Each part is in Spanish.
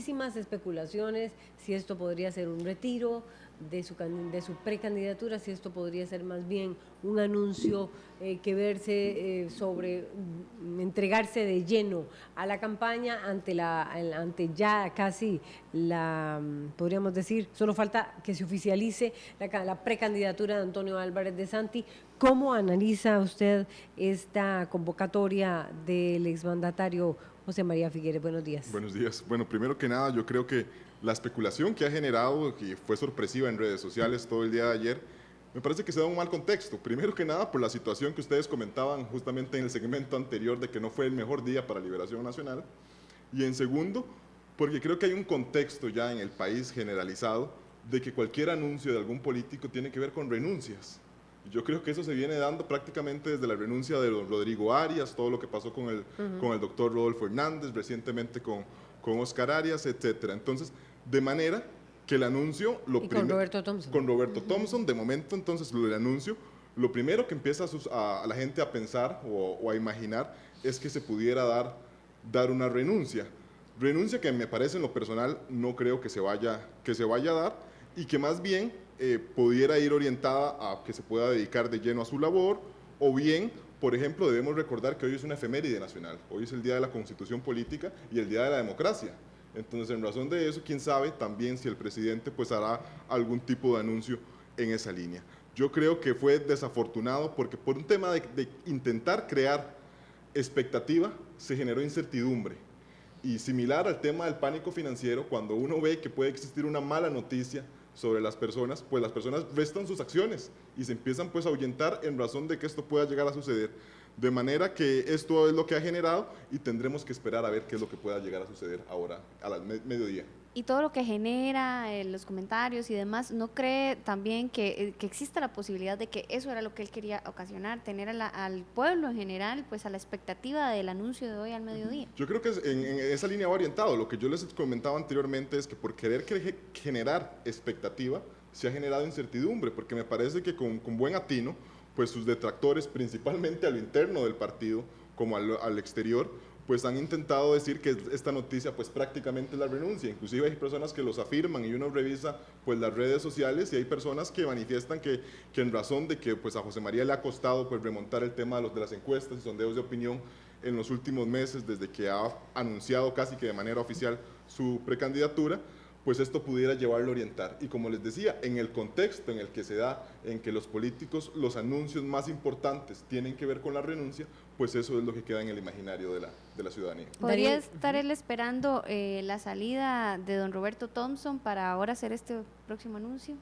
muchísimas especulaciones si esto podría ser un retiro de su precandidatura, si esto podría ser más bien un anuncio que verse sobre entregarse de lleno a la campaña ante ya casi podríamos decir, solo falta que se oficialice la precandidatura de Antonio Álvarez de Santi. ¿Cómo analiza usted esta convocatoria del exmandatario José María Figueres? Buenos días. Buenos días. Bueno, primero que nada, yo creo que la especulación que ha generado, que fue sorpresiva en redes sociales todo el día de ayer, me parece que se da un mal contexto. Primero que nada, por la situación que ustedes comentaban justamente en el segmento anterior de que no fue el mejor día para Liberación Nacional. Y en segundo, porque creo que hay un contexto ya en el país generalizado de que cualquier anuncio de algún político tiene que ver con renuncias. Yo creo que eso se viene dando prácticamente desde la renuncia de Rodrigo Arias, todo lo que pasó con el doctor Rodolfo Hernández, recientemente con Oscar Arias, etcétera. Entonces, de manera que el anuncio... con Roberto Thompson. Con Roberto Thompson, de momento, entonces, el anuncio, lo primero que empieza a la gente a pensar o a imaginar es que se pudiera dar una renuncia. Renuncia que me parece en lo personal no creo que se vaya a dar y que más bien pudiera ir orientada a que se pueda dedicar de lleno a su labor o bien, por ejemplo, debemos recordar que hoy es una efeméride nacional, hoy es el Día de la Constitución Política y el Día de la Democracia. Entonces, en razón de eso, quién sabe también si el presidente pues hará algún tipo de anuncio en esa línea. Yo creo que fue desafortunado porque por un tema de intentar crear expectativa se generó incertidumbre. Y similar al tema del pánico financiero, cuando uno ve que puede existir una mala noticia sobre las personas, pues las personas restan sus acciones y se empiezan pues a ahuyentar en razón de que esto pueda llegar a suceder. De manera que esto es lo que ha generado y tendremos que esperar a ver qué es lo que pueda llegar a suceder ahora a las mediodía. Y todo lo que genera, los comentarios y demás, ¿no cree también que existe la posibilidad de que eso era lo que él quería ocasionar, tener al pueblo en general pues a la expectativa del anuncio de hoy al mediodía? Yo creo que en esa línea va orientado. Lo que yo les comentaba anteriormente es que por querer generar expectativa se ha generado incertidumbre, porque me parece que con buen atino, pues sus detractores, principalmente a lo interno del partido como al exterior, pues han intentado decir que esta noticia pues prácticamente es la renuncia. Inclusive hay personas que los afirman y uno revisa pues las redes sociales y hay personas que manifiestan que en razón de que pues a José María le ha costado pues remontar el tema de las encuestas y sondeos de opinión en los últimos meses desde que ha anunciado casi que de manera oficial su precandidatura, pues esto pudiera llevarlo a orientar. Y como les decía, en el contexto en el que se da, en que los políticos, los anuncios más importantes tienen que ver con la renuncia, pues eso es lo que queda en el imaginario de la ciudadanía. ¿Podría estar él esperando la salida de don Roberto Thompson para ahora hacer este próximo anuncio?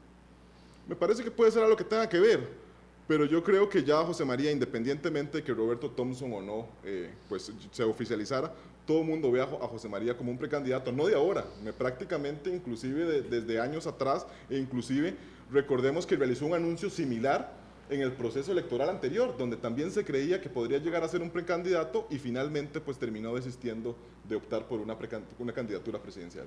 Me parece que puede ser algo que tenga que ver, pero yo creo que ya José María, independientemente de que Roberto Thompson o no, pues se oficializara, todo el mundo ve a José María como un precandidato, no de ahora, prácticamente inclusive desde años atrás, e inclusive recordemos que realizó un anuncio similar en el proceso electoral anterior, donde también se creía que podría llegar a ser un precandidato y finalmente pues terminó desistiendo de optar por una candidatura presidencial.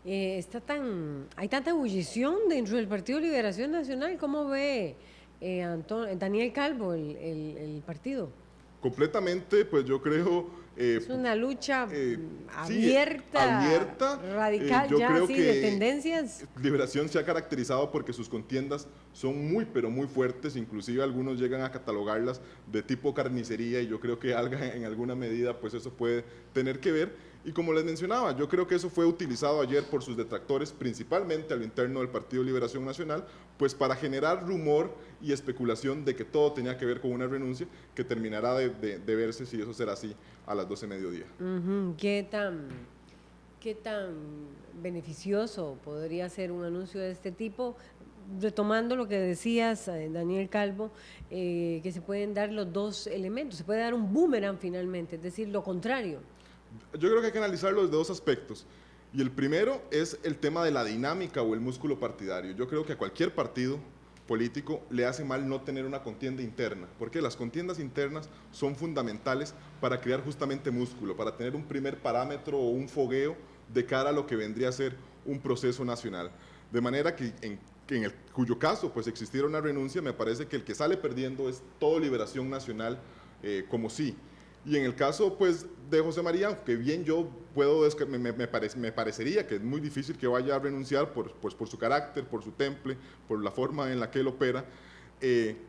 Hay tanta ebullición dentro del Partido Liberación Nacional. ¿Cómo ve Daniel Calvo el partido? Completamente, pues yo creo... es una lucha abierta, radical, yo creo sí, que de tendencias. Liberación se ha caracterizado porque sus contiendas son muy, pero muy fuertes, inclusive algunos llegan a catalogarlas de tipo carnicería y yo creo que en alguna medida pues eso puede tener que ver. Y como les mencionaba, yo creo que eso fue utilizado ayer por sus detractores, principalmente a lo interno del Partido Liberación Nacional, pues para generar rumor y especulación de que todo tenía que ver con una renuncia que terminará de verse si eso será así a las 12 de mediodía. ¿Qué tan beneficioso podría ser un anuncio de este tipo? Retomando lo que decías, Daniel Calvo, que se pueden dar los dos elementos, se puede dar un boomerang finalmente, es decir, lo contrario. Yo creo que hay que analizarlo desde dos aspectos. Y el primero es el tema de la dinámica o el músculo partidario. Yo creo que a cualquier partido político le hace mal no tener una contienda interna, porque las contiendas internas son fundamentales para crear justamente músculo, para tener un primer parámetro o un fogueo de cara a lo que vendría a ser un proceso nacional. De manera que cuyo caso pues existiera una renuncia, me parece que el que sale perdiendo es toda Liberación Nacional como sí. Y en el caso pues, de José María, aunque bien yo puedo, me parecería que es muy difícil que vaya a renunciar por su carácter, por su temple, por la forma en la que él opera,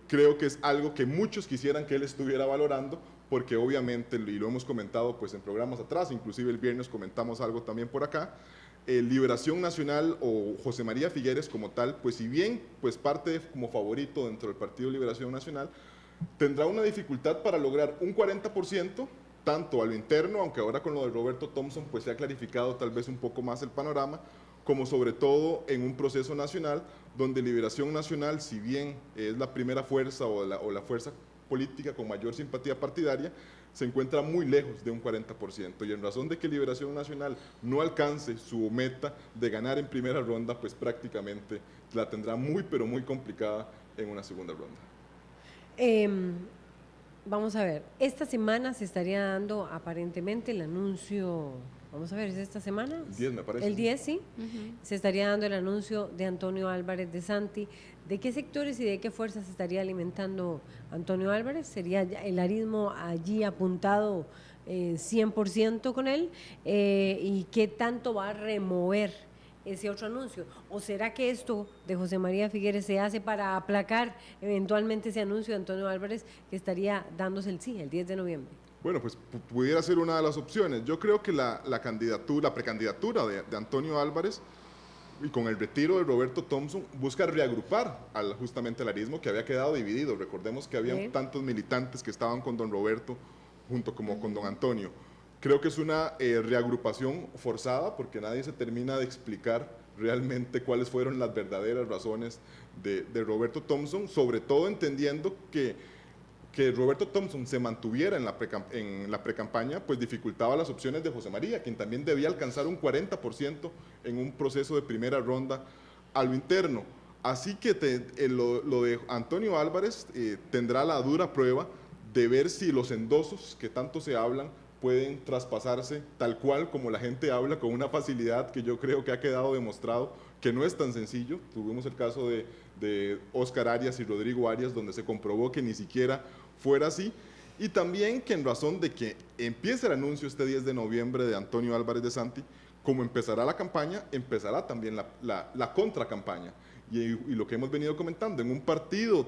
creo que es algo que muchos quisieran que él estuviera valorando, porque obviamente, y lo hemos comentado pues, en programas atrás, inclusive el viernes comentamos algo también por acá, Liberación Nacional o José María Figueres como tal, pues si bien pues parte como favorito dentro del Partido Liberación Nacional, tendrá una dificultad para lograr un 40%, tanto a lo interno, aunque ahora con lo de Roberto Thompson pues se ha clarificado tal vez un poco más el panorama, como sobre todo en un proceso nacional, donde Liberación Nacional, si bien es la primera fuerza o la fuerza política con mayor simpatía partidaria, se encuentra muy lejos de un 40%, y en razón de que Liberación Nacional no alcance su meta de ganar en primera ronda, pues prácticamente la tendrá muy, pero muy complicada en una segunda ronda. Vamos a ver, esta semana se estaría dando aparentemente el anuncio, vamos a ver, ¿es esta semana? El 10 me parece. El 10, sí. Se estaría dando el anuncio de Antonio Álvarez de Santi. ¿De qué sectores y de qué fuerzas se estaría alimentando Antonio Álvarez? ¿Sería el arismo allí apuntado 100% con él? ¿Y qué tanto va a remover ese otro anuncio? ¿O será que esto de José María Figueres se hace para aplacar eventualmente ese anuncio de Antonio Álvarez que estaría dándose el 10 de noviembre? Bueno, pues pudiera ser una de las opciones. Yo creo que la precandidatura de Antonio Álvarez, y con el retiro de Roberto Thompson, busca reagrupar justamente al arismo que había quedado dividido. Recordemos que había tantos militantes que estaban con don Roberto junto como con don Antonio. Creo que es una reagrupación forzada, porque nadie se termina de explicar realmente cuáles fueron las verdaderas razones de Roberto Thompson, sobre todo entendiendo que Roberto Thompson se mantuviera en la precampaña, pues dificultaba las opciones de José María, quien también debía alcanzar un 40% en un proceso de primera ronda a lo interno. Así que lo de Antonio Álvarez tendrá la dura prueba de ver si los endosos que tanto se hablan pueden traspasarse tal cual como la gente habla, con una facilidad que yo creo que ha quedado demostrado que no es tan sencillo. Tuvimos el caso de Óscar Arias y Rodrigo Arias, donde se comprobó que ni siquiera fuera así, y también que en razón de que empiece el anuncio este 10 de noviembre de Antonio Álvarez de Santi, como empezará la campaña, empezará también la contracampaña. Y lo que hemos venido comentando, en un partido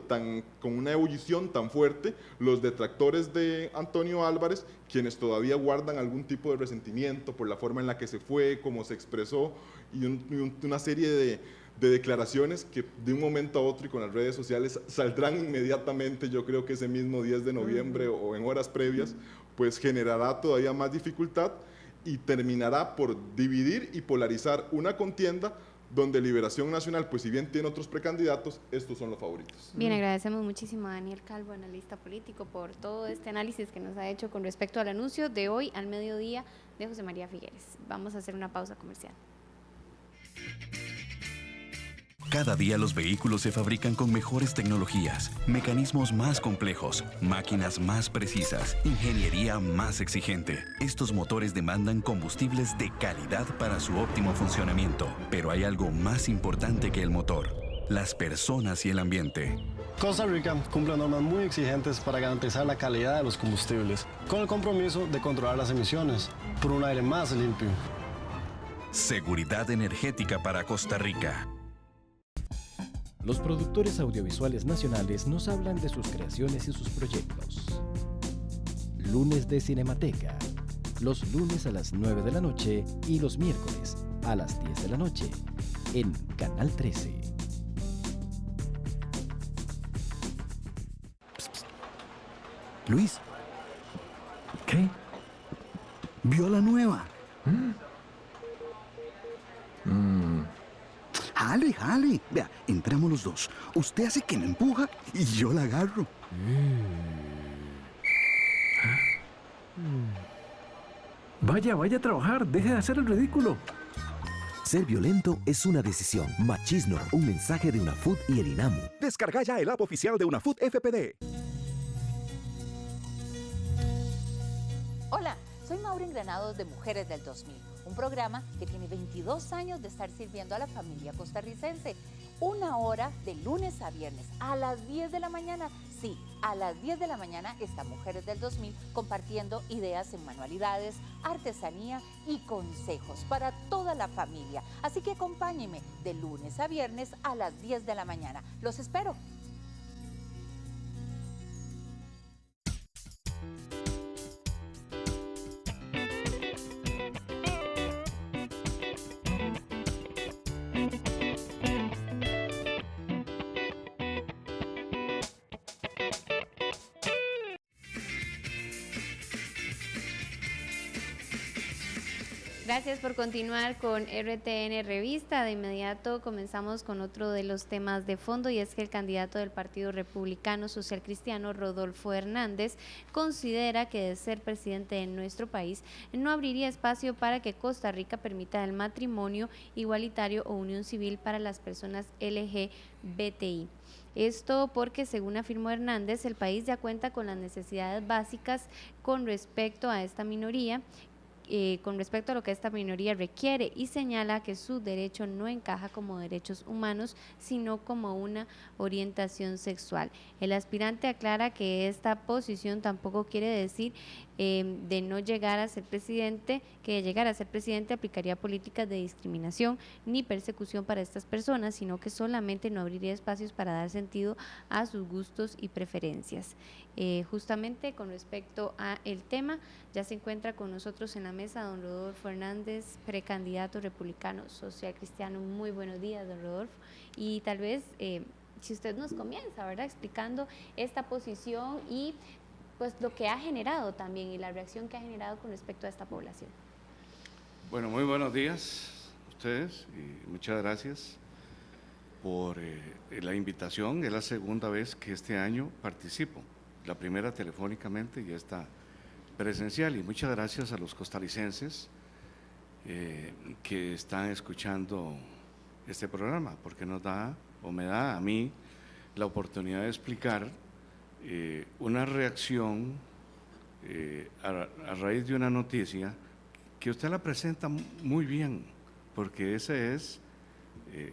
con una ebullición tan fuerte, los detractores de Antonio Álvarez, quienes todavía guardan algún tipo de resentimiento por la forma en la que se fue, cómo se expresó, y una serie de declaraciones que de un momento a otro y con las redes sociales saldrán inmediatamente, yo creo que ese mismo 10 de noviembre o en horas previas, pues generará todavía más dificultad y terminará por dividir y polarizar una contienda donde Liberación Nacional, pues si bien tiene otros precandidatos, estos son los favoritos. Bien, agradecemos muchísimo a Daniel Calvo, analista político, por todo este análisis que nos ha hecho con respecto al anuncio de hoy al mediodía de José María Figueres. Vamos a hacer una pausa comercial. Cada día los vehículos se fabrican con mejores tecnologías, mecanismos más complejos, máquinas más precisas, ingeniería más exigente. Estos motores demandan combustibles de calidad para su óptimo funcionamiento. Pero hay algo más importante que el motor: las personas y el ambiente. Costa Rica cumple normas muy exigentes para garantizar la calidad de los combustibles, con el compromiso de controlar las emisiones por un aire más limpio. Seguridad energética para Costa Rica. Los productores audiovisuales nacionales nos hablan de sus creaciones y sus proyectos. Lunes de Cinemateca, los lunes a las 9 de la noche y los miércoles a las 10 de la noche, en Canal 13. Psst, psst. Luis. ¿Qué? ¿Vio la nueva? Jale, jale. Vea, entramos los dos. Usted hace que me empuja y yo la agarro. Vaya a trabajar. Deje de hacer el ridículo. Ser violento es una decisión. Machismo, un mensaje de UNAFUT y el INAMU. Descarga ya el app oficial de UNAFUT FPD. Hola, soy Maureen Granados de Mujeres del 2000, un programa que tiene 22 años de estar sirviendo a la familia costarricense. 1 hora de lunes a viernes a las 10 de la mañana. Sí, a las 10 de la mañana están Mujeres del 2000 compartiendo ideas en manualidades, artesanía y consejos para toda la familia. Así que acompáñenme de lunes a viernes a las 10 de la mañana. Los espero. Gracias por continuar con RTN Revista. De inmediato comenzamos con otro de los temas de fondo, y es que el candidato del Partido Republicano Social Cristiano, Rodolfo Hernández, considera que de ser presidente de nuestro país no abriría espacio para que Costa Rica permita el matrimonio igualitario o unión civil para las personas LGBTI. Esto porque, según afirmó Hernández, el país ya cuenta con las necesidades básicas con respecto a esta minoría, con respecto a lo que esta minoría requiere, y señala que su derecho no encaja como derechos humanos, sino como una orientación sexual. El aspirante aclara que esta posición tampoco quiere decir de no llegar a ser presidente, que de llegar a ser presidente aplicaría políticas de discriminación ni persecución para estas personas, sino que solamente no abriría espacios para dar sentido a sus gustos y preferencias. Justamente con respecto a el tema, ya se encuentra con nosotros en la mesa don Rodolfo Hernández, precandidato republicano social cristiano. Muy buenos días, don Rodolfo. Y tal vez, si usted nos comienza, ¿verdad?, explicando esta posición y pues lo que ha generado también y la reacción que ha generado con respecto a esta población. Bueno, muy buenos días a ustedes y muchas gracias por la invitación. Es la segunda vez que este año participo, la primera telefónicamente y esta presencial, y muchas gracias a los costarricenses que están escuchando este programa, porque nos da, o me da a mí, la oportunidad de explicar una reacción a raíz de una noticia que usted la presenta muy bien, porque esa es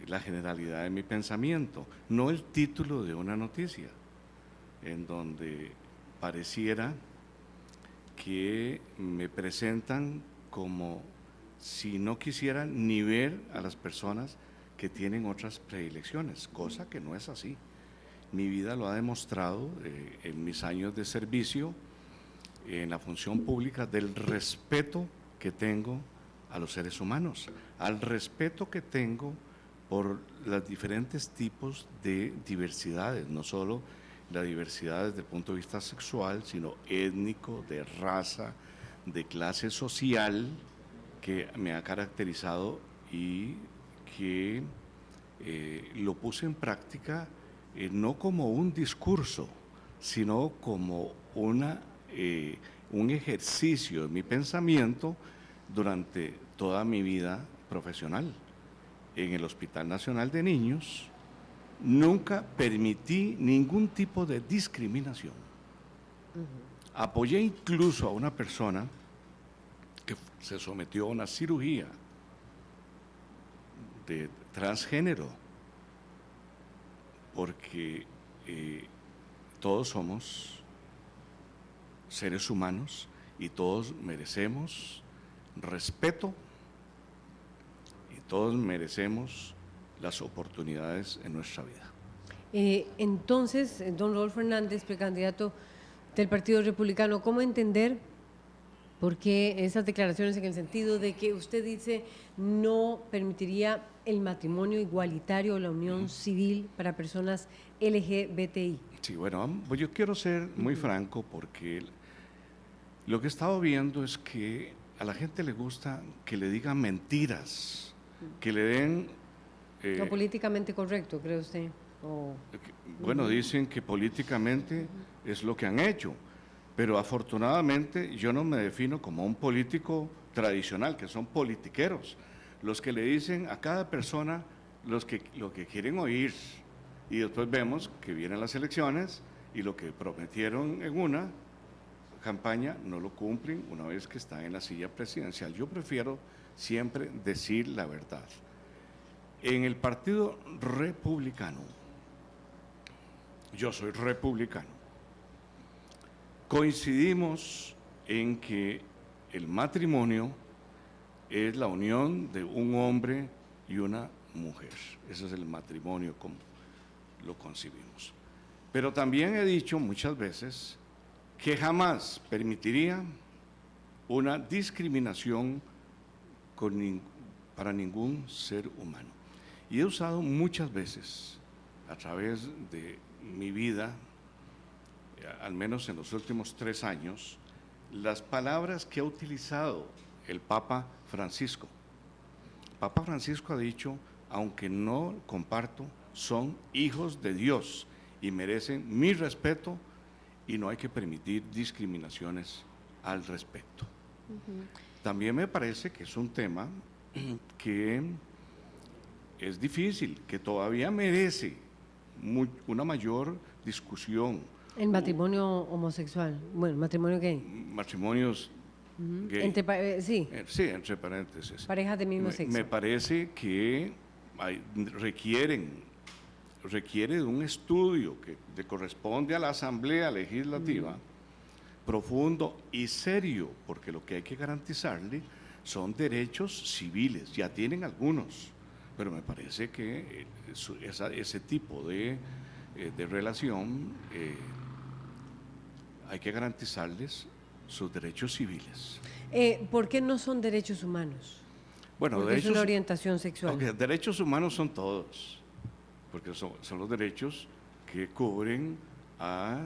la generalidad de mi pensamiento, no el título de una noticia, en donde pareciera que me presentan como si no quisieran ni ver a las personas que tienen otras predilecciones, cosa que no es así. Mi vida lo ha demostrado en mis años de servicio en la función pública, del respeto que tengo a los seres humanos, al respeto que tengo por los diferentes tipos de diversidades, no solo la diversidad desde el punto de vista sexual, sino étnico, de raza, de clase social, que me ha caracterizado y que lo puse en práctica no como un discurso, sino como un ejercicio de mi pensamiento durante toda mi vida profesional. En el Hospital Nacional de Niños nunca permití ningún tipo de discriminación. Apoyé incluso a una persona que se sometió a una cirugía de transgénero, porque todos somos seres humanos y todos merecemos respeto y todos merecemos las oportunidades en nuestra vida. Entonces, don Rodolfo Hernández, precandidato del Partido Republicano, ¿cómo entender por qué esas declaraciones en el sentido de que usted dice no permitiría el matrimonio igualitario o la unión civil para personas LGBTI? Sí, bueno, pues yo quiero ser muy franco, porque lo que he estado viendo es que a la gente le gusta que le digan mentiras, que le den... No políticamente correcto, ¿cree usted? Bueno, dicen que políticamente es lo que han hecho, pero afortunadamente yo no me defino como un político tradicional, que son politiqueros, los que le dicen a cada persona lo que quieren oír, y después vemos que vienen las elecciones y lo que prometieron en una campaña no lo cumplen una vez que están en la silla presidencial. Yo prefiero siempre decir la verdad. En el Partido Republicano, yo soy republicano, coincidimos en que el matrimonio es la unión de un hombre y una mujer. Ese es el matrimonio como lo concibimos. Pero también he dicho muchas veces que jamás permitiría una discriminación para ningún ser humano. Y he usado muchas veces a través de mi vida, al menos en los últimos 3 años, las palabras que ha utilizado el Papa Francisco. El Papa Francisco ha dicho, aunque no comparto, son hijos de Dios y merecen mi respeto y no hay que permitir discriminaciones al respecto. También me parece que es un tema que es difícil, que todavía merece una mayor discusión. El matrimonio homosexual, bueno, matrimonio gay. Matrimonios gay. Sí. Sí, entre paréntesis. Parejas de mismo sexo. Me parece que requiere de un estudio que le corresponde a la Asamblea Legislativa, profundo y serio, porque lo que hay que garantizarle son derechos civiles, ya tienen algunos, pero me parece que ese tipo de relación hay que garantizarles sus derechos civiles. ¿Por qué no son derechos humanos? Bueno, porque es una orientación sexual. Okay, derechos humanos son todos, porque son los derechos que cubren a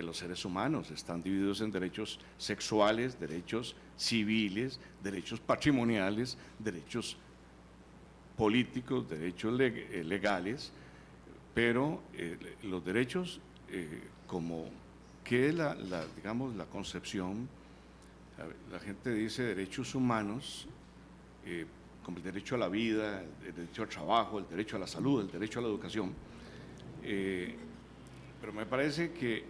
los seres humanos. Están divididos en derechos sexuales, derechos civiles, derechos patrimoniales, derechos políticos, derechos legales, pero los derechos como que es digamos, la concepción, la gente dice derechos humanos, como el derecho a la vida, el derecho al trabajo, el derecho a la salud, el derecho a la educación, pero me parece que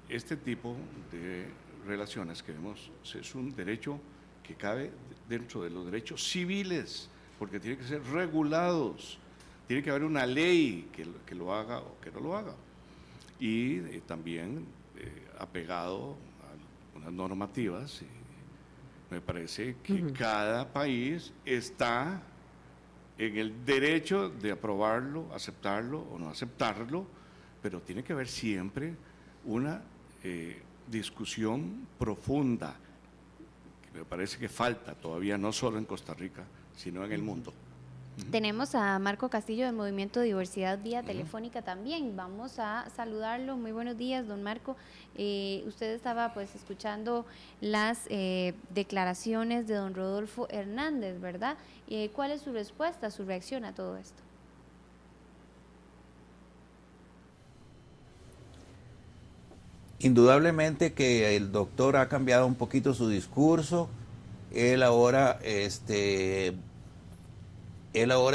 este tipo de relaciones que vemos es un derecho que cabe dentro de los derechos civiles, porque tiene que ser regulados, tiene que haber una ley que lo haga o que no lo haga, y también apegado a unas normativas. Me parece que cada país está en el derecho de aprobarlo, aceptarlo o no aceptarlo, pero tiene que haber siempre una discusión profunda, que me parece que falta todavía no solo en Costa Rica, sino en el mundo. Tenemos a Marco Castillo del Movimiento Diversidad vía telefónica también. Vamos a saludarlo. Muy buenos días, don Marco. Usted estaba pues escuchando las declaraciones de don Rodolfo Hernández, ¿verdad? ¿Cuál es su respuesta, su reacción a todo esto? Indudablemente que el doctor ha cambiado un poquito su discurso. Él ahora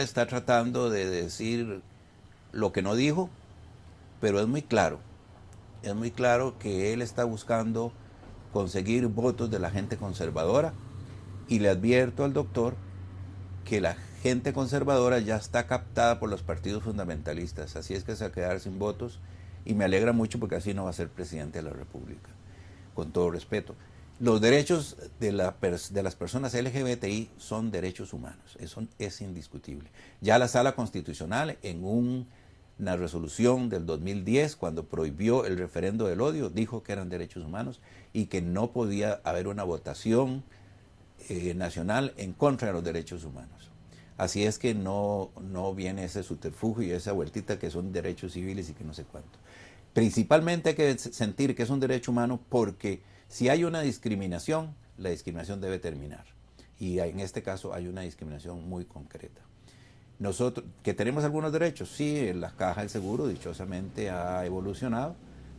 está tratando de decir lo que no dijo, pero es muy claro que él está buscando conseguir votos de la gente conservadora, y le advierto al doctor que la gente conservadora ya está captada por los partidos fundamentalistas, así es que se va a quedar sin votos, y me alegra mucho porque así no va a ser presidente de la República, con todo respeto. Los derechos de las personas LGBTI son derechos humanos, eso es indiscutible. Ya la Sala Constitucional, en una resolución del 2010, cuando prohibió el referendo del odio, dijo que eran derechos humanos y que no podía haber una votación nacional en contra de los derechos humanos. Así es que no viene ese subterfugio y esa vueltita que son derechos civiles y que no sé cuánto. Principalmente hay que sentir que es un derecho humano porque si hay una discriminación, la discriminación debe terminar. Y en este caso hay una discriminación muy concreta. Nosotros, que tenemos algunos derechos, sí, la caja del seguro dichosamente ha evolucionado,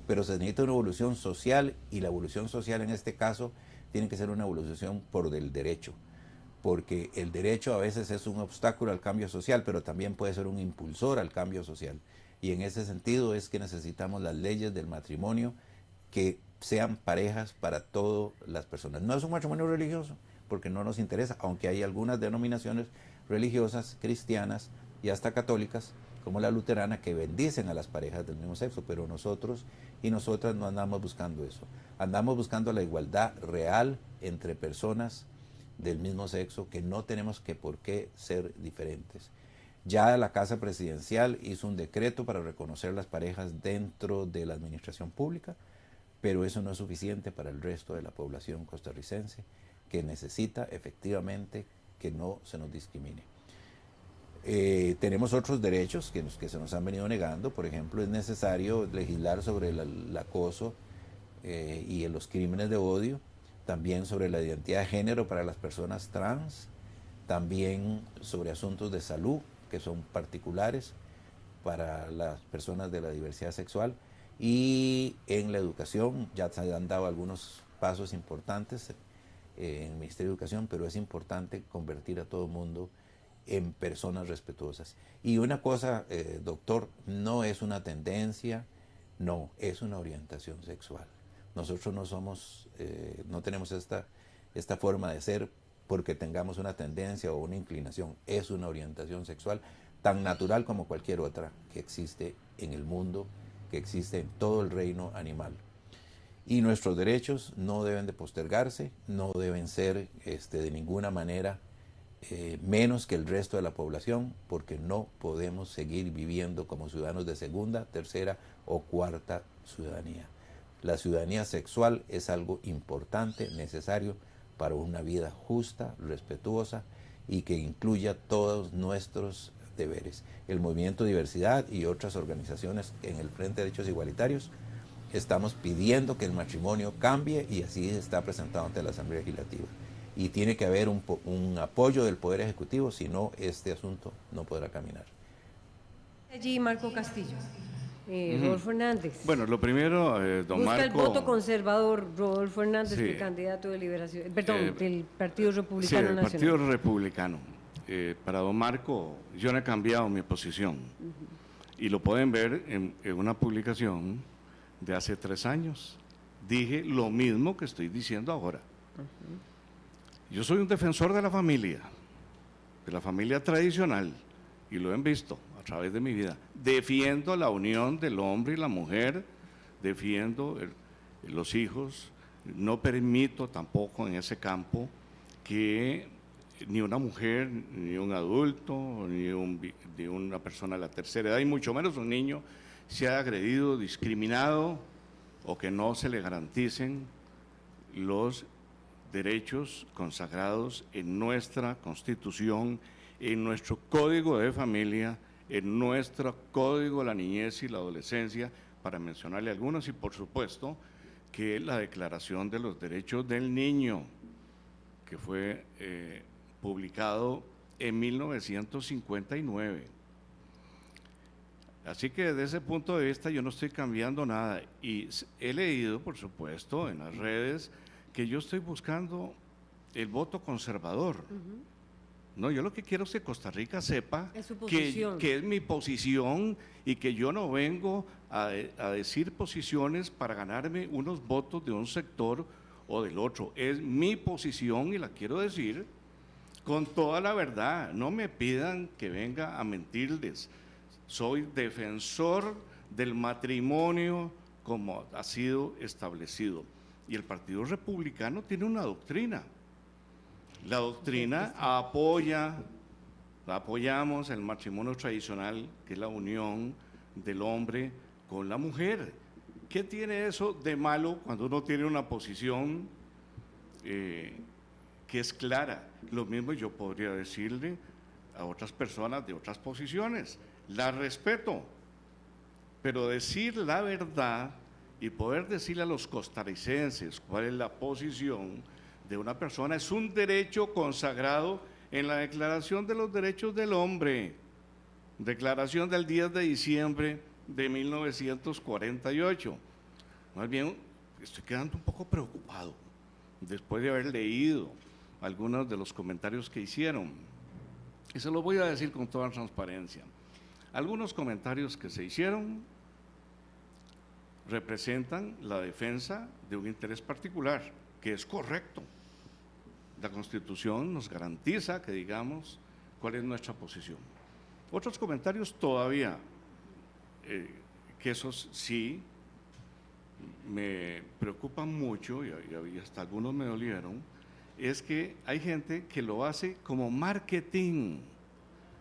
pero se necesita una evolución social, y la evolución social en este caso tiene que ser una evolución por el derecho, porque el derecho a veces es un obstáculo al cambio social, pero también puede ser un impulsor al cambio social. Y en ese sentido es que necesitamos las leyes del matrimonio que sean parejas para todas las personas. No es un matrimonio religioso, porque no nos interesa, aunque hay algunas denominaciones religiosas, cristianas y hasta católicas como la luterana, que bendicen a las parejas del mismo sexo, pero nosotros y nosotras no andamos buscando eso. Andamos buscando la igualdad real entre personas del mismo sexo, que no tenemos por qué ser diferentes. Ya la Casa Presidencial hizo un decreto para reconocer las parejas dentro de la administración pública, pero eso no es suficiente para el resto de la población costarricense, que necesita efectivamente que no se nos discrimine. Tenemos otros derechos que se nos han venido negando. Por ejemplo, es necesario legislar sobre el acoso y los crímenes de odio, también sobre la identidad de género para las personas trans, también sobre asuntos de salud que son particulares para las personas de la diversidad sexual, y en la educación ya se han dado algunos pasos importantes en el Ministerio de Educación, pero es importante convertir a todo el mundo en personas respetuosas. Y una cosa, doctor, no es una tendencia, no, es una orientación sexual. Nosotros no somos, no tenemos esta forma de ser porque tengamos una tendencia o una inclinación. Es una orientación sexual tan natural como cualquier otra que existe en el mundo, que existe en todo el reino animal. Y nuestros derechos no deben de postergarse, no deben ser de ninguna manera menos que el resto de la población, porque no podemos seguir viviendo como ciudadanos de segunda, tercera o cuarta ciudadanía. La ciudadanía sexual es algo importante, necesario para una vida justa, respetuosa y que incluya todos nuestros deberes. El Movimiento Diversidad y otras organizaciones en el Frente de Derechos Igualitarios estamos pidiendo que el matrimonio cambie, y así está presentado ante la Asamblea Legislativa. Y tiene que haber un apoyo del Poder Ejecutivo, si no, este asunto no podrá caminar. Allí Marco Castillo. Rodolfo Hernández. Bueno, lo primero, don Busca Marco... el voto conservador, Rodolfo Hernández, Sí. el candidato de Liberación, perdón, del Partido Republicano Sí, el Nacional. Partido Republicano. Para don Marco, yo no he cambiado mi posición. Y lo pueden ver en una publicación de hace 3 años. Dije lo mismo que estoy diciendo ahora. Yo soy un defensor de la familia tradicional, y lo han visto a través de mi vida. Defiendo la unión del hombre y la mujer, defiendo los hijos, no permito tampoco en ese campo que ni una mujer, ni un adulto, ni una persona de la tercera edad, y mucho menos un niño, sea agredido, discriminado, o que no se le garanticen los derechos consagrados en nuestra Constitución, en nuestro Código de Familia, en nuestro Código de la Niñez y la Adolescencia, para mencionarle algunos, y por supuesto que la Declaración de los Derechos del Niño, que fue publicado en 1959. Así que desde ese punto de vista yo no estoy cambiando nada, y he leído, por supuesto, en las redes que yo estoy buscando el voto conservador. No, yo lo que quiero es que Costa Rica sepa que es mi posición, y que yo no vengo a decir posiciones para ganarme unos votos de un sector o del otro. Es mi posición y la quiero decir con toda la verdad. No me pidan que venga a mentirles. Soy defensor del matrimonio como ha sido establecido. Y el Partido Republicano tiene una doctrina. La doctrina apoyamos el matrimonio tradicional, que es la unión del hombre con la mujer. ¿Qué tiene eso de malo cuando uno tiene una posición que es clara? Lo mismo yo podría decirle a otras personas de otras posiciones. La respeto, pero decir la verdad y poder decirle a los costarricenses cuál es la posición de una persona es un derecho consagrado en la Declaración de los Derechos del Hombre, declaración del 10 de diciembre de 1948. Más bien, estoy quedando un poco preocupado después de haber leído algunos de los comentarios que hicieron, y se lo voy a decir con toda transparencia. Algunos comentarios que se hicieron representan la defensa de un interés particular, que es correcto. La Constitución nos garantiza que digamos cuál es nuestra posición. Otros comentarios todavía, que esos sí me preocupan mucho, y hasta algunos me dolieron, es que hay gente que lo hace como marketing.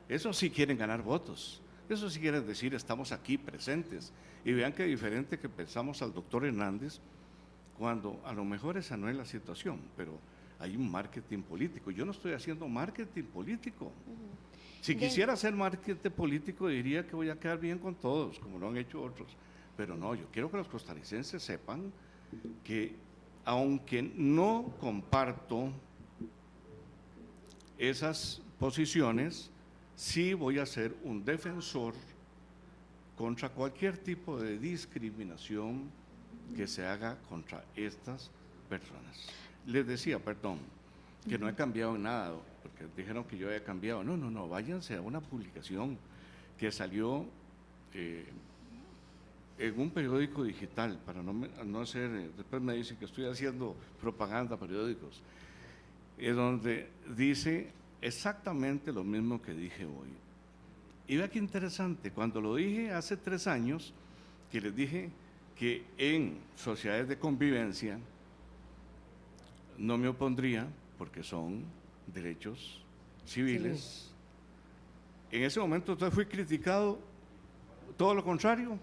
Eso sí quieren ganar votos, eso sí quieren decir estamos aquí presentes. Y vean qué diferente que pensamos al doctor Hernández, cuando a lo mejor esa no es la situación, pero hay un marketing político. Yo no estoy haciendo marketing político. Si quisiera hacer marketing político, diría que voy a quedar bien con todos, como lo han hecho otros. Pero no, yo quiero que los costarricenses sepan que, aunque no comparto esas posiciones, sí voy a ser un defensor contra cualquier tipo de discriminación que se haga contra estas personas. Les decía, perdón, que no he cambiado nada, porque dijeron que yo había cambiado. No, váyanse a una publicación que salió en un periódico digital, para no hacer, después me dicen que estoy haciendo propaganda a periódicos, donde dice exactamente lo mismo que dije hoy. Y vea qué interesante, cuando lo dije hace 3 años, que les dije que en sociedades de convivencia no me opondría, porque son derechos civiles. Sí. En ese momento entonces fui criticado, todo lo contrario.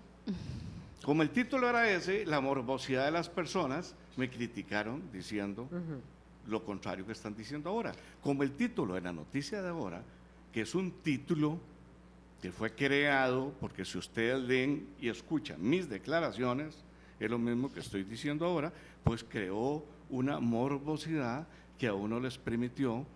Como el título era ese, la morbosidad de las personas, me criticaron diciendo lo contrario que están diciendo ahora. Como el título de la noticia de ahora, que es un título que fue creado, porque si ustedes leen y escuchan mis declaraciones, es lo mismo que estoy diciendo ahora, pues creó una morbosidad que a uno les permitió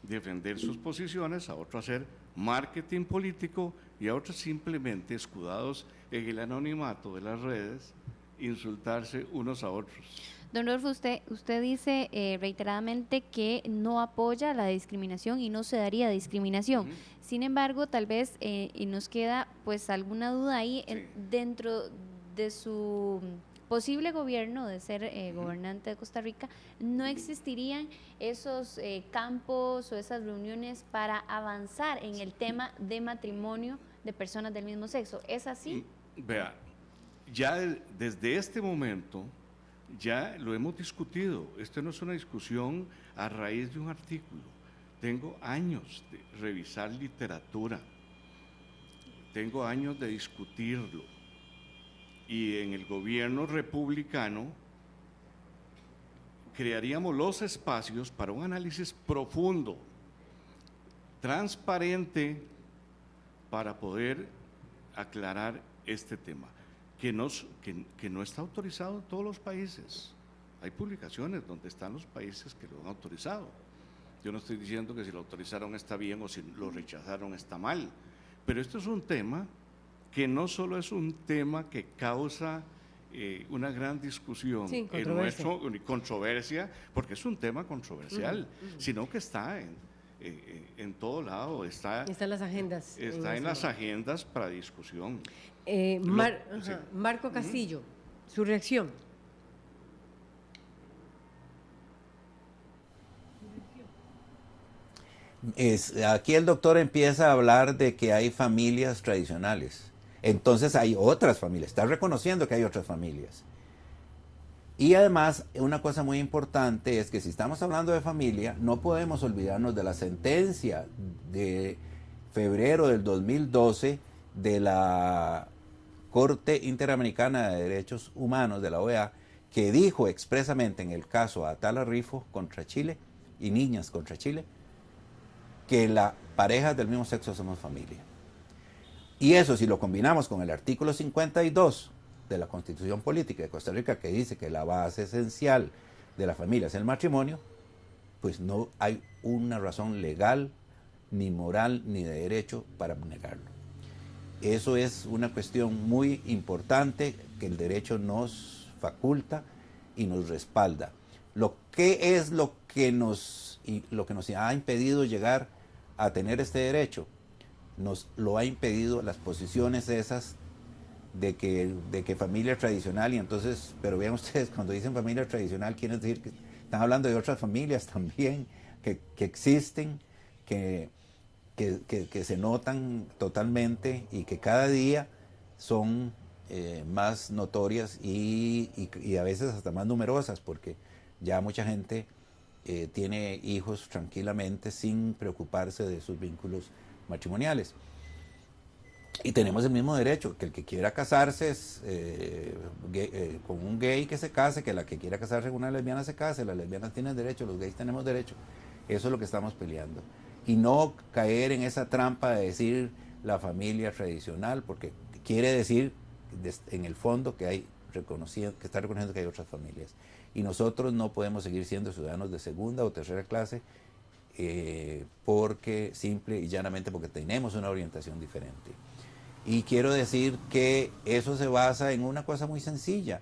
defender sus posiciones, a otros hacer marketing político y a otros simplemente escudados en el anonimato de las redes, insultarse unos a otros. Don Rodolfo, usted dice reiteradamente que no apoya la discriminación y no se daría discriminación. Sin embargo, tal vez y nos queda pues alguna duda ahí dentro de su posible gobierno, de ser gobernante de Costa Rica, ¿no existirían esos campos o esas reuniones para avanzar en el tema de matrimonio de personas del mismo sexo? ¿Es así? Vea, ya desde este momento ya lo hemos discutido. Esto no es una discusión a raíz de un artículo. Tengo años de revisar literatura, tengo años de discutirlo. Y en el gobierno republicano crearíamos los espacios para un análisis profundo, transparente, para poder aclarar este tema, que no está autorizado en todos los países. Hay publicaciones donde están los países que lo han autorizado. Yo no estoy diciendo que si lo autorizaron está bien o si lo rechazaron está mal, pero esto es un tema que no solo es un tema que causa una gran discusión, controversia, porque es un tema controversial, sino que está en todo lado, está en las agendas. Está en las agendas para discusión. Marco Castillo, su reacción. Aquí el doctor empieza a hablar de que hay familias tradicionales. Entonces hay otras familias, está reconociendo que hay otras familias. Y además, una cosa muy importante es que si estamos hablando de familia, no podemos olvidarnos de la sentencia de febrero del 2012 de la Corte Interamericana de Derechos Humanos de la OEA, que dijo expresamente en el caso Atala Rifo contra Chile y Niñas contra Chile, que las parejas del mismo sexo somos familia. Y eso, si lo combinamos con el artículo 52 de la Constitución Política de Costa Rica, que dice que la base esencial de la familia es el matrimonio, pues no hay una razón legal, ni moral, ni de derecho para negarlo. Eso es una cuestión muy importante que el derecho nos faculta y nos respalda. Lo que es lo que nos ha impedido llegar a tener este derecho, nos lo ha impedido las posiciones esas de que familia tradicional, y entonces, pero vean ustedes, cuando dicen familia tradicional, quiere decir que están hablando de otras familias también que existen, que que se notan totalmente y que cada día son más notorias y a veces hasta más numerosas, porque ya mucha gente tiene hijos tranquilamente sin preocuparse de sus vínculos matrimoniales. Y tenemos el mismo derecho, que el que quiera casarse con un gay que se case, que la que quiera casarse con una lesbiana se case, las lesbianas tienen derecho, los gays tenemos derecho. Eso es lo que estamos peleando. Y no caer en esa trampa de decir la familia tradicional, porque quiere decir en el fondo que está reconociendo que hay otras familias. Y nosotros no podemos seguir siendo ciudadanos de segunda o tercera clase porque simple y llanamente porque tenemos una orientación diferente. Y quiero decir que eso se basa en una cosa muy sencilla.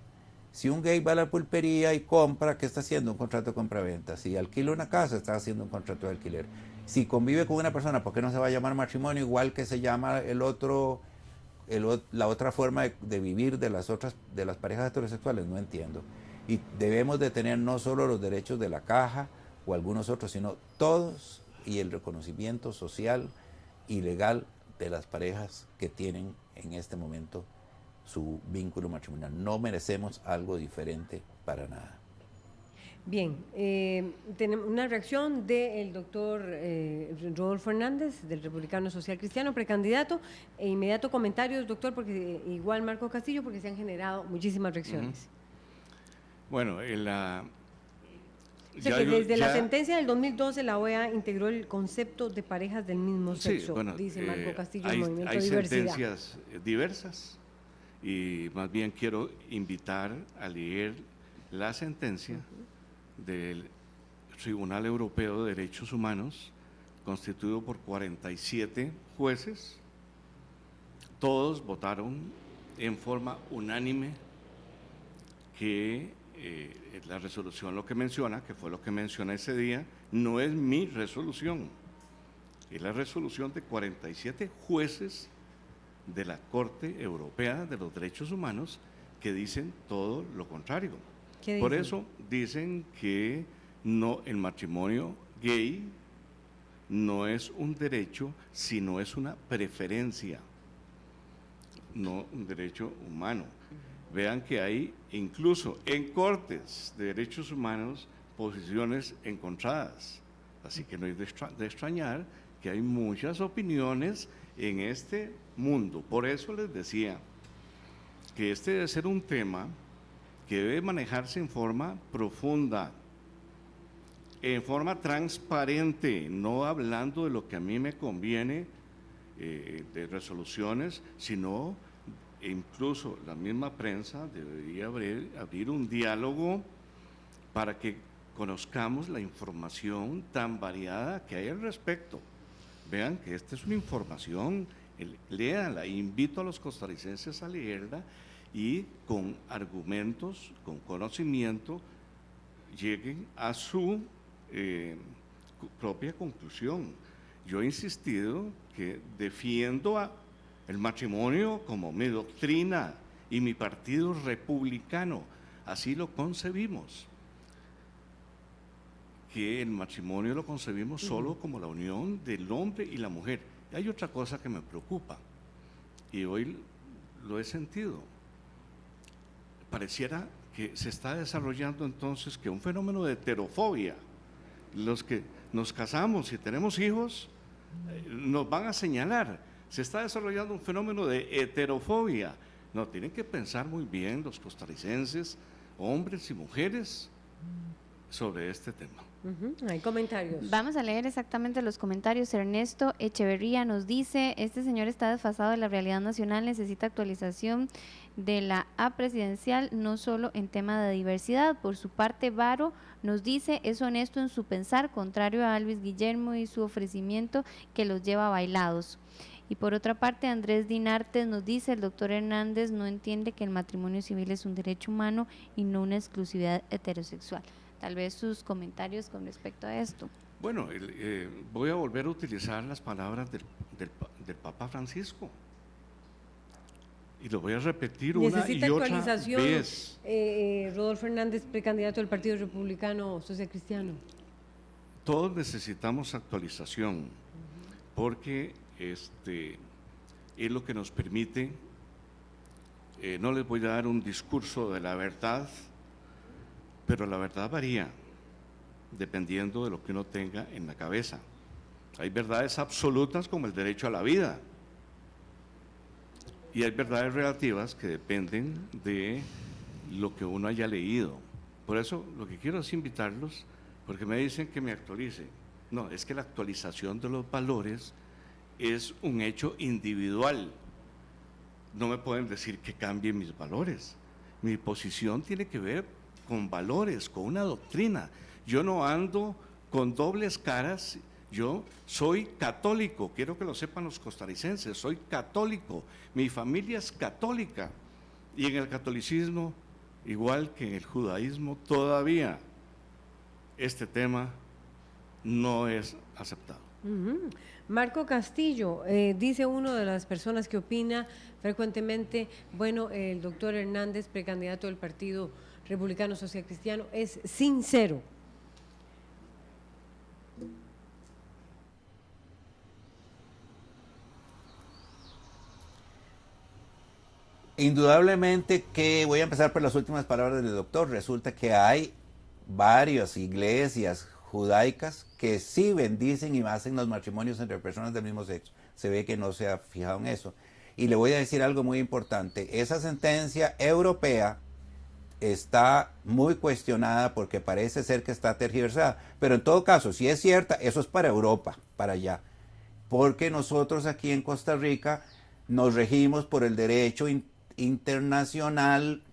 Si un gay va a la pulpería y compra, ¿qué está haciendo? Un contrato de compra-venta. Si alquila una casa, está haciendo un contrato de alquiler. Si convive con una persona, ¿por qué no se va a llamar matrimonio igual que se llama la otra forma de vivir de las parejas heterosexuales? No entiendo. Y debemos de tener no solo los derechos de la caja o algunos otros, sino todos, y el reconocimiento social y legal de las parejas que tienen en este momento su vínculo matrimonial. No merecemos algo diferente para nada. Bien, tenemos una reacción del doctor Rodolfo Hernández, del Republicano Social Cristiano, precandidato, e inmediato comentarios, doctor, porque igual Marco Castillo, porque se han generado muchísimas reacciones. Bueno, desde la sentencia del 2012 la OEA integró el concepto de parejas del mismo sexo, bueno, dice Marco Castillo, el Movimiento Diversidad. Hay sentencias diversas y más bien quiero invitar a leer la sentencia del Tribunal Europeo de Derechos Humanos, constituido por 47 jueces. Todos votaron en forma unánime que la resolución lo que menciona, que fue lo que menciona ese día, no es mi resolución, es la resolución de 47 jueces de la Corte Europea de los Derechos Humanos que dicen todo lo contrario. Por eso dicen que el matrimonio gay no es un derecho, sino es una preferencia, no un derecho humano. Vean que hay incluso en cortes de derechos humanos posiciones encontradas, así que no es de extrañar que hay muchas opiniones en este mundo. Por eso les decía que este debe ser un tema que debe manejarse en forma profunda, en forma transparente, no hablando de lo que a mí me conviene de resoluciones, sino incluso la misma prensa debería abrir un diálogo para que conozcamos la información tan variada que hay al respecto. Vean que esta es una información, léanla, invito a los costarricenses a leerla y con argumentos, con conocimiento, lleguen a su propia conclusión. Yo he insistido que defiendo el matrimonio como mi doctrina y mi partido republicano, así lo concebimos, que el matrimonio lo concebimos solo como la unión del hombre y la mujer. Y hay otra cosa que me preocupa, y hoy lo he sentido, pareciera que se está desarrollando entonces que un fenómeno de heterofobia. Los que nos casamos y tenemos hijos nos van a señalar. Se está desarrollando un fenómeno de heterofobia. No, tienen que pensar muy bien los costarricenses, hombres y mujeres, sobre este tema. Hay comentarios. Vamos a leer exactamente los comentarios. Ernesto Echeverría nos dice: este señor está desfasado de la realidad nacional, necesita actualización de la A presidencial, no solo en tema de diversidad. Por su parte, Varo nos dice: es honesto en su pensar, contrario a Luis Guillermo y su ofrecimiento que los lleva bailados. Y por otra parte, Andrés Dinartes nos dice: el doctor Hernández no entiende que el matrimonio civil es un derecho humano y no una exclusividad heterosexual. Tal vez sus comentarios con respecto a esto. Bueno, voy a volver a utilizar las palabras del Papa Francisco. Y lo voy a repetir una y otra vez. Rodolfo Hernández, precandidato del Partido Republicano Social Cristiano. Todos necesitamos actualización, porque es lo que nos permite, no les voy a dar un discurso de la verdad, pero la verdad varía dependiendo de lo que uno tenga en la cabeza. Hay verdades absolutas como el derecho a la vida, y hay verdades relativas que dependen de lo que uno haya leído. Por eso lo que quiero es invitarlos, porque me dicen que me actualice. No, es que la actualización de los valores es un hecho individual. No me pueden decir que cambien mis valores. Mi posición tiene que ver con valores, con una doctrina. Yo no ando con dobles caras. Yo soy católico, quiero que lo sepan los costarricenses, soy católico, mi familia es católica, y en el catolicismo, igual que en el judaísmo, todavía este tema no es aceptado. Marco Castillo, dice una de las personas que opina frecuentemente, bueno, el doctor Hernández, precandidato del Partido Republicano Social Cristiano, es sincero. Indudablemente que voy a empezar por las últimas palabras del doctor. Resulta que hay varias iglesias judaicas que sí bendicen y hacen los matrimonios entre personas del mismo sexo. Se ve que no se ha fijado en eso. Y le voy a decir algo muy importante. Esa sentencia europea está muy cuestionada porque parece ser que está tergiversada. Pero en todo caso, si es cierta, eso es para Europa, para allá. Porque nosotros aquí en Costa Rica nos regimos por el derecho internacional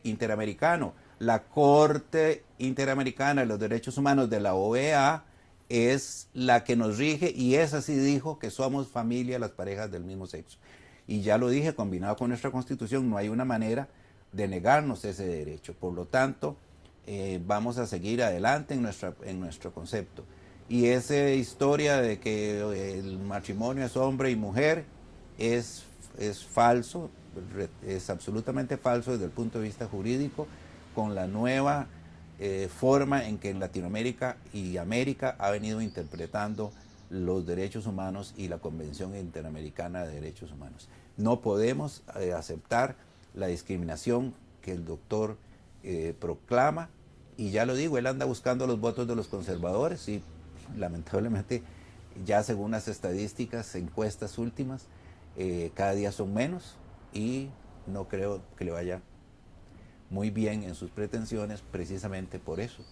interamericano. La Corte Interamericana de los Derechos Humanos de la OEA es la que nos rige, y esa sí dijo que somos familia las parejas del mismo sexo. Y ya lo dije, combinado con nuestra Constitución, no hay una manera de negarnos ese derecho. Por lo tanto, vamos a seguir adelante en nuestro concepto. Y esa historia de que el matrimonio es hombre y mujer es falso, es absolutamente falso desde el punto de vista jurídico, con la nueva forma en que en Latinoamérica y América ha venido interpretando los derechos humanos y la Convención Interamericana de Derechos Humanos. No podemos aceptar la discriminación que el doctor proclama, y ya lo digo, él anda buscando los votos de los conservadores y lamentablemente ya según las estadísticas, encuestas últimas, cada día son menos, y no creo que le vaya muy bien en sus pretensiones precisamente por eso,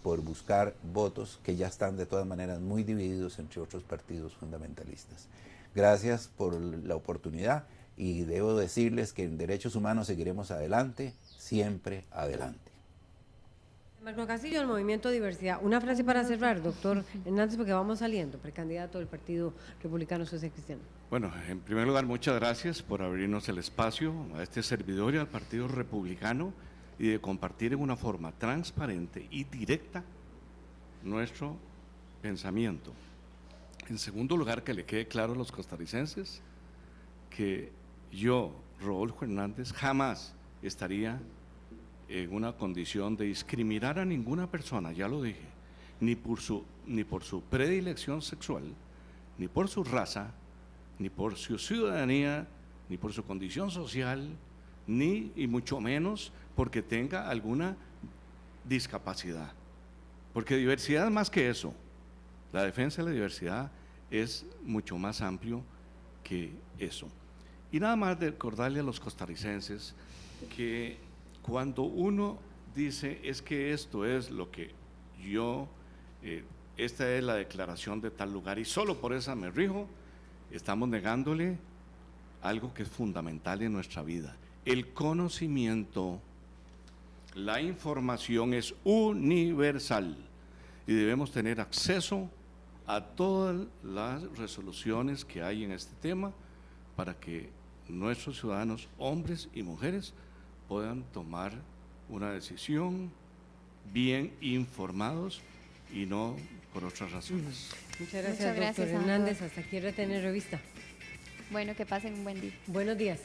por buscar votos que ya están de todas maneras muy divididos entre otros partidos fundamentalistas. Gracias por la oportunidad, y debo decirles que en derechos humanos seguiremos adelante, siempre adelante. Marco Castillo, el Movimiento Diversidad. Una frase para cerrar, doctor Hernández, porque vamos saliendo, precandidato del Partido Republicano Social Cristiano. Bueno, en primer lugar, muchas gracias por abrirnos el espacio a este servidor y al Partido Republicano, y de compartir en una forma transparente y directa nuestro pensamiento. En segundo lugar, que le quede claro a los costarricenses que yo, Rodolfo Hernández, jamás estaría en una condición de discriminar a ninguna persona, ya lo dije, ni por su predilección sexual, ni por su raza, ni por su ciudadanía, ni por su condición social, ni y mucho menos porque tenga alguna discapacidad. Porque diversidad es más que eso. La defensa de la diversidad es mucho más amplio que eso. Y nada más de recordarle a los costarricenses que cuando uno dice es que esto es lo que yo, esta es la declaración de tal lugar y solo por esa me rijo, estamos negándole algo que es fundamental en nuestra vida. El conocimiento, la información es universal y debemos tener acceso a todas las resoluciones que hay en este tema para que nuestros ciudadanos, hombres y mujeres, puedan tomar una decisión bien informados y no por otras razones. Muchas gracias, doctor Hernández. Hasta aquí Retener Revista. Bueno, que pasen un buen día. Buenos días.